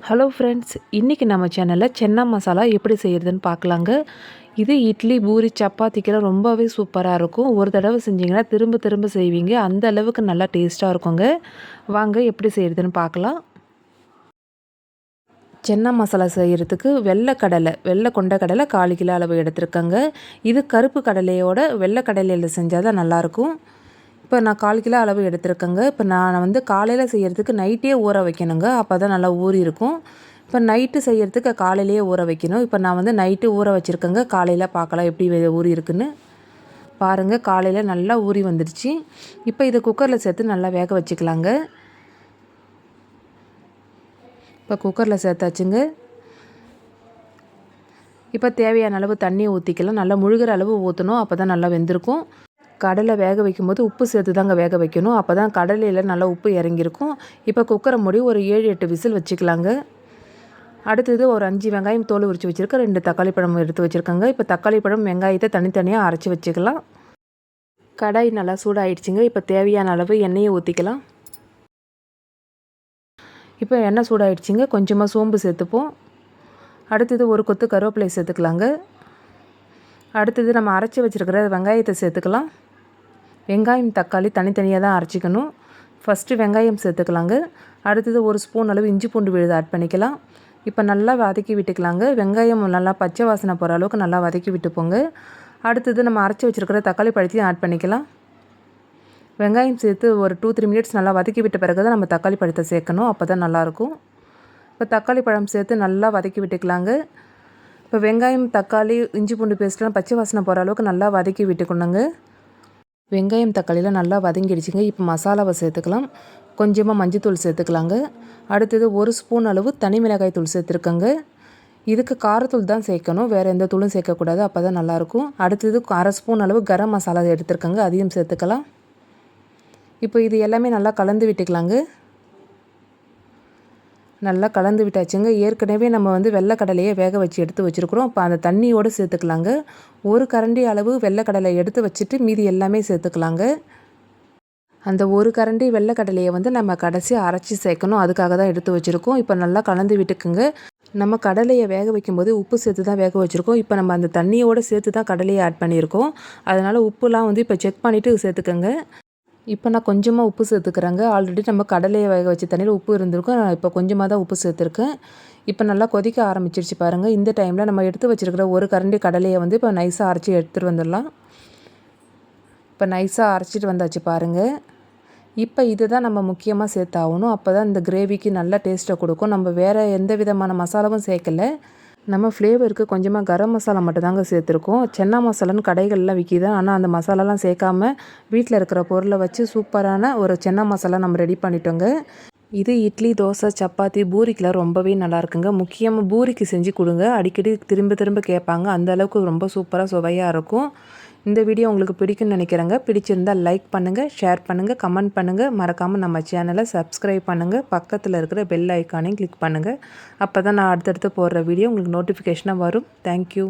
Hello friends, இன்றைக்கி நம்ம சேனலில் சென்னா மசாலா எப்படி செய்கிறதுன்னு பார்க்கலாங்க. இது இட்லி, பூரி, சப்பாத்திக்கெல்லாம் ரொம்பவே சூப்பராக இருக்கும். ஒரு தடவை செஞ்சிங்கன்னா திரும்ப திரும்ப செய்வீங்க. அந்த அளவுக்கு நல்லா டேஸ்ட்டாக இருக்குங்க. வாங்க எப்படி செய்கிறதுன்னு பார்க்கலாம். சென்னா மசாலா செய்கிறதுக்கு வெள்ளை கொண்ட கடலை 1/4 கிலோ அளவு எடுத்துருக்கேங்க. இது கருப்பு கடலையோட வெள்ளை கடலையில் செஞ்சால் தான் நல்லாயிருக்கும். இப்போ நான் 1/4 கிலோ அளவு எடுத்துருக்கேங்க. இப்போ நான் வந்து காலையில் செய்கிறதுக்கு நைட்டே ஊற வைக்கணுங்க. அப்போ தான் நல்லா ஊறி இருக்கும். இப்போ நைட்டு செய்கிறதுக்கு காலையிலேயே ஊற வைக்கணும். இப்போ நான் வந்து நைட்டு ஊற வச்சுருக்கேங்க. காலையில் பார்க்கலாம் எப்படி ஊறி இருக்குன்னு. பாருங்கள், காலையில் நல்லா ஊறி வந்துடுச்சு. இப்போ இதை குக்கரில் சேர்த்து நல்லா வேக வச்சுக்கலாங்க. இப்போ குக்கரில் சேர்த்தாச்சுங்க. இப்போ தேவையான அளவு தண்ணி ஊற்றிக்கலாம். நல்லா முழுகிற அளவு ஊற்றணும். அப்போ தான் நல்லா வெந்திருக்கும். கடலை வேக வைக்கும்போது உப்பு சேர்த்து தாங்க வேக வைக்கணும். அப்போ தான் கடலையில் நல்லா உப்பு இறங்கியிருக்கும். இப்போ குக்கரை மூடி ஒரு 7-8 விசில் வச்சுக்கலாங்க. அடுத்தது ஒரு 5 வெங்காயம் தோல் உரித்து வச்சுருக்கேன். 2 தக்காளி பழம் எடுத்து வச்சுருக்கேங்க. இப்போ தக்காளி பழம் வெங்காயத்தை தனித்தனியாக அரைச்சி வச்சுக்கலாம். கடாய் நல்லா சூடாகிடுச்சிங்க. இப்போ தேவையான அளவு எண்ணெயை ஊற்றிக்கலாம். இப்போ எண்ணெய் சூடாகிடுச்சிங்க. கொஞ்சமாக சோம்பு சேர்த்துப்போம். அடுத்தது ஒரு கொத்து கருவேப்பிலை சேர்த்துக்கலாங்க. அடுத்தது நம்ம அரைச்சி வச்சுருக்கிற வெங்காயத்தை சேர்த்துக்கலாம். வெங்காயம் தக்காளி தனித்தனியாக தான் அரைச்சிக்கணும். ஃபஸ்ட்டு வெங்காயம் சேர்த்துக்கலாங்க. அடுத்தது ஒரு ஸ்பூன் அளவு இஞ்சி பூண்டு விழுது ஆட் பண்ணிக்கலாம். இப்போ நல்லா வதக்கி விட்டுக்கலாங்க. வெங்காயம் நல்லா பச்சை வாசனை போகிற அளவுக்கு நல்லா வதக்கி விட்டுப்போங்க. அடுத்தது நம்ம அரைச்சி வச்சுருக்கிற தக்காளி பழத்தையும் ஆட் பண்ணிக்கலாம். வெங்காயம் சேர்த்து ஒரு 2-3 மினிட்ஸ் நல்லா வதக்கி விட்ட பிறகு தான் நம்ம தக்காளி பழத்தை சேர்க்கணும். அப்போ தான் நல்லாயிருக்கும். இப்போ தக்காளி பழம் சேர்த்து நல்லா வதக்கி விட்டுக்கலாங்க. இப்போ வெங்காயம் தக்காளி இஞ்சி பூண்டு பேஸ்ட்லாம் பச்சை வாசனை போகிற அளவுக்கு நல்லா வதக்கி விட்டுக்கணுங்க. வெங்காயம் தக்காளியில் நல்லா வதங்கிடுச்சிங்க. இப்போ மசாலாவை சேர்த்துக்கலாம். கொஞ்சமாக மஞ்சத்தூள் சேர்த்துக்கலாங்க. அடுத்தது ஒரு ஸ்பூன் அளவு தனி மிளகாய் தூள் சேர்த்துருக்கேங்க. இதுக்கு காரத்தூள் தான் சேர்க்கணும், வேறு எந்த தூளும் சேர்க்கக்கூடாது. அப்போ தான் நல்லாயிருக்கும். அடுத்தது 1/2 ஸ்பூன் அளவு கரம் மசாலா எடுத்துருக்கேங்க. அதையும் சேர்த்துக்கலாம். இப்போ இது எல்லாமே நல்லா கலந்து விட்டுக்கலாங்க. நல்லா கலந்து விட்டாச்சுங்க. ஏற்கனவே நம்ம வந்து வெள்ளைக்கடலையை வேக வச்சு எடுத்து வச்சுருக்குறோம். இப்போ அந்த தண்ணியோடு சேர்த்துக்கலாங்க. ஒரு கரண்டி அளவு வெள்ளைக்கடலை எடுத்து வச்சுட்டு மீதி எல்லாமே சேர்த்துக்கலாங்க. அந்த ஒரு கரண்டி வெள்ளைக்கடலையை வந்து நம்ம கடைசி அரைச்சி சேர்க்கணும். அதுக்காக தான் எடுத்து வச்சுருக்கோம். இப்போ நல்லா கலந்து விட்டுக்குங்க. நம்ம கடலையை வேக வைக்கும்போது உப்பு சேர்த்து தான் வேக வச்சுருக்கோம். இப்போ நம்ம அந்த தண்ணியோடு சேர்த்து தான் கடலையை ஆட் பண்ணியிருக்கோம். அதனால் உப்புலாம் வந்து இப்போ செக் பண்ணிவிட்டு சேர்த்துக்கோங்க. இப்போ நான் கொஞ்சமாக உப்பு சேர்த்துக்கிறேங்க. ஆல்ரெடி நம்ம கடலையை வேக வச்ச தண்ணியில் உப்பு இருந்திருக்கும். நான் இப்போ கொஞ்சமாக தான் உப்பு சேர்த்துருக்கேன். இப்போ நல்லா கொதிக்க ஆரம்பிச்சிருச்சு பாருங்கள். இந்த டைமில் நம்ம எடுத்து வச்சுருக்கிற ஒரு கரண்டி கடலையை வந்து இப்போ நைஸாக அரைச்சி எடுத்துகிட்டு வந்துடலாம். இப்போ நைஸாக அரைச்சிட்டு வந்தாச்சு பாருங்கள். இப்போ இதை தான் நம்ம முக்கியமாக சேர்த்தாகணும். அப்போ தான் இந்த கிரேவிக்கு நல்ல டேஸ்ட்டை கொடுக்கும். நம்ம வேறு எந்த விதமான மசாலாவும் சேர்க்கலை. நம்ம ஃப்ளேவருக்கு கொஞ்சமாக கரம் மசாலா மட்டும் தாங்க சேர்த்துருக்கோம். சென்னா மசாலான்னு கடைகள்லாம் விற்கிது. ஆனால் அந்த மசாலாலாம் சேர்க்காம வீட்டில் இருக்கிற பொருளை வச்சு சூப்பரான ஒரு சென்னா மசாலா நம்ம ரெடி பண்ணிட்டோங்க. இது இட்லி, தோசை, சப்பாத்தி, பூரிக்கெலாம் ரொம்பவே நல்லாயிருக்குங்க. முக்கியமாக பூரிக்கு செஞ்சு கொடுங்க. அடிக்கடி திரும்ப திரும்ப கேட்பாங்க. அந்தளவுக்கு ரொம்ப சூப்பராக சுவையாக இருக்கும். இந்த வீடியோ உங்களுக்கு பிடிக்கும்னு நினைக்கிறேங்க. பிடிச்சிருந்தால் லைக் பண்ணுங்கள், ஷேர் பண்ணுங்கள், கமெண்ட் பண்ணுங்கள். மறக்காமல் நம்ம சேனலை சப்ஸ்கிரைப் பண்ணுங்கள். பக்கத்தில் இருக்கிற பெல் ஐக்கானையும் கிளிக் பண்ணுங்கள். அப்போ தான் நான் அடுத்தடுத்து போடுற வீடியோ உங்களுக்கு நோட்டிஃபிகேஷனாக வரும். தேங்க்யூ.